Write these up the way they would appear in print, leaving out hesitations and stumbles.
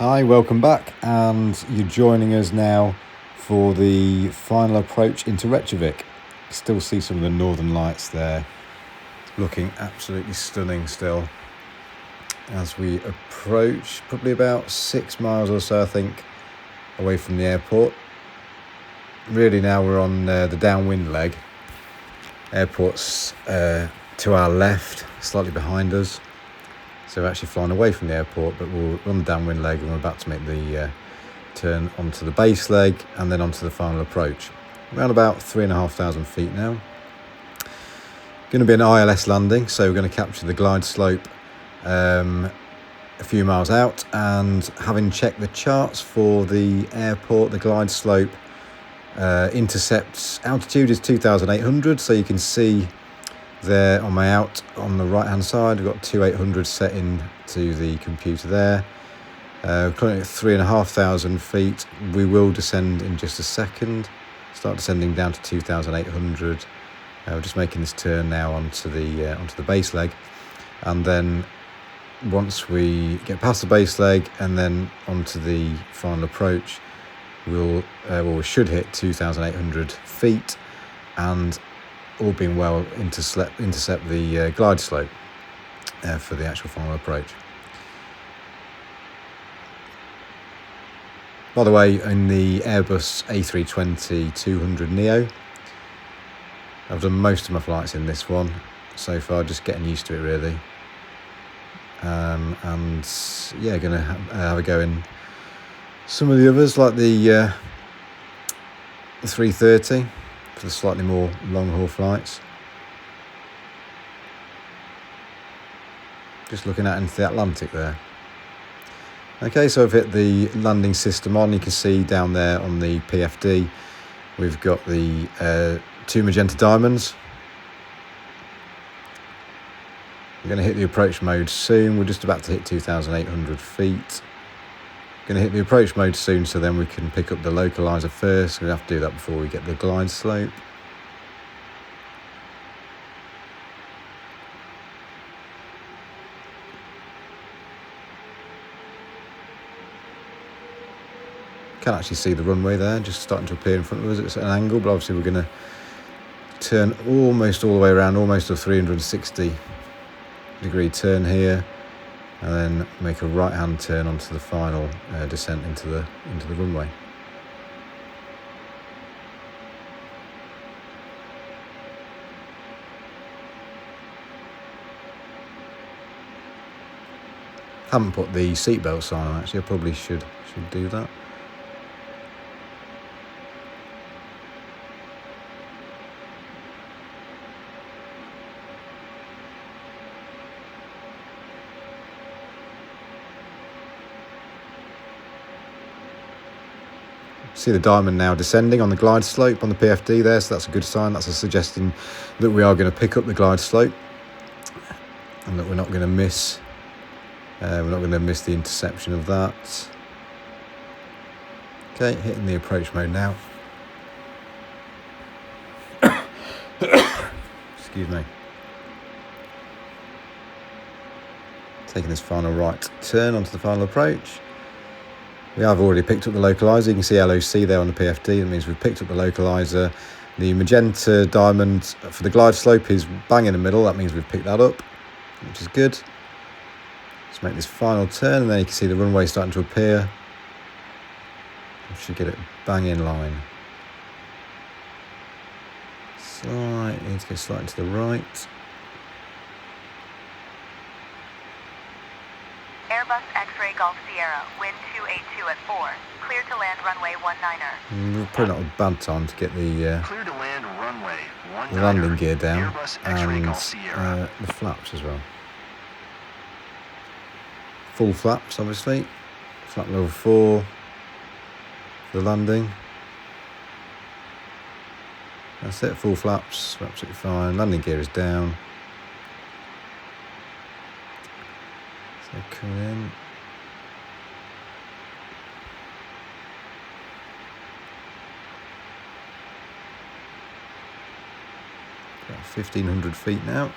Hi, welcome back, and you're joining us now for the final approach into Reykjavik. Still see some of the northern lights there, looking absolutely stunning still. As we approach, probably about 6 miles or so, I think, away from the airport. Really now we're on the downwind leg. Airport's to our left, slightly behind us. So we're actually flying away from the airport, but we're on the downwind leg and we're about to make the turn onto the base leg and then onto the final approach. Around about 3,500 feet now. Going to be an ILS landing, so we're going to capture the glide slope a few miles out, and having checked the charts for the airport, the glide slope intercepts altitude is 2,800, so you can see there on my out on the right hand side we've got 2,800 set into the computer there. Currently at 3,500 feet. We will descend in just a second, start descending down to 2,800. We're just making this turn now onto the base leg, and then once we get past the base leg and then onto the final approach, we should hit 2,800 feet and, all being well, intercept the glide slope for the actual final approach. By the way, in the Airbus A320-200 Neo, I've done most of my flights in this one so far, just getting used to it really. And yeah, going to have a go in some of the others, like the 330 for the slightly more long haul flights. Just looking out into the Atlantic there. Okay, so I've hit the landing system on. You can see down there on the PFD we've got the 2 magenta diamonds. We're going to hit the approach mode soon. We're just about to hit 2,800 feet. Going to hit the approach mode soon, so then we can pick up the localizer first. We'll have to do that before we get the glide slope. Can actually see the runway there, just starting to appear in front of us. It's at an angle, but obviously we're going to turn almost all the way around, almost a 360 degree turn here, and then make a right hand turn onto the final descent into the runway. Haven't put the seatbelt sign on actually. I probably should do that. See the diamond now descending on the glide slope on the PFD there, so that's a good sign. That's a suggestion that we are going to pick up the glide slope and that we're not going to miss. We're not going to miss the interception of that. Okay, hitting the approach mode now. Excuse me. Taking this final right turn onto the final approach. We have already picked up the localizer. You can see LOC there on the PFD. That means we've picked up the localizer. The magenta diamond for the glide slope is bang in the middle. That means we've picked that up, which is good. Let's make this final turn, and then you can see the runway starting to appear. We should get it bang in line. Need to go slightly to the right. Airbus X-Ray Golf Sierra, wind 282 at 4. Clear to land runway 19er. Probably not a bad time to get the Clear to land runway 19er. landing gear down, Airbus X-Ray Golf Sierra. and the flaps as well. Full flaps, obviously. Flap level 4 for the landing. That's it, full flaps, absolutely fine. Landing gear is down. So coming in. About 1,500 feet now.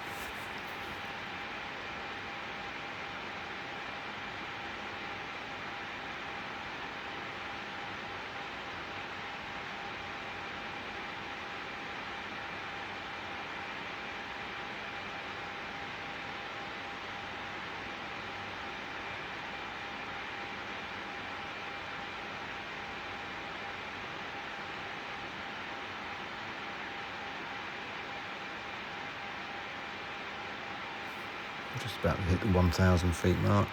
Just about to hit the 1,000 feet mark.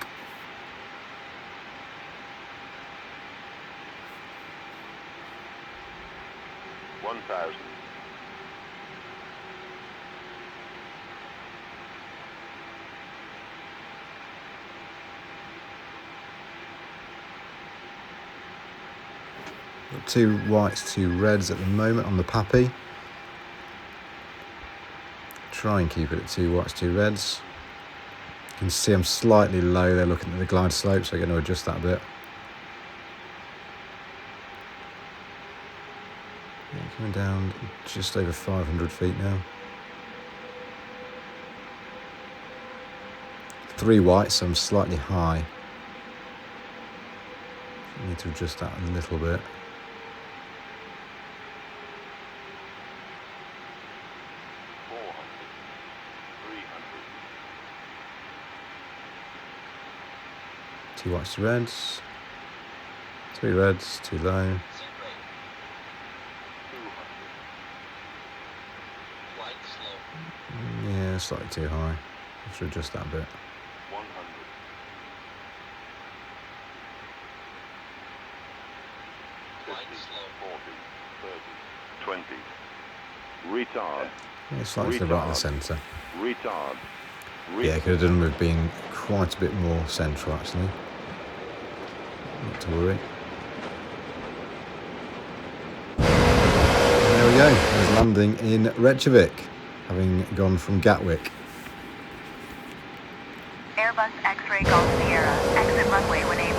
Got 2 whites, 2 reds at the moment on the Pappy. Try and keep it at 2 whites, 2 reds. You can see I'm slightly low there looking at the glide slope, so I'm going to adjust that a bit. Yeah, coming down just over 500 feet now. 3 whites, so I'm slightly high. Need to adjust that a little bit. Two whites, 2 reds. 3 reds, too low. Yeah, slightly too high. Have to adjust that a bit. 20. Retard. Yeah, slightly to the right of the centre. Retard. Yeah, could have done with being quite a bit more central actually. Not to worry. And there we go. There's landing in Reykjavik, having gone from Gatwick. Airbus X-Ray Golf Sierra, exit runway 18.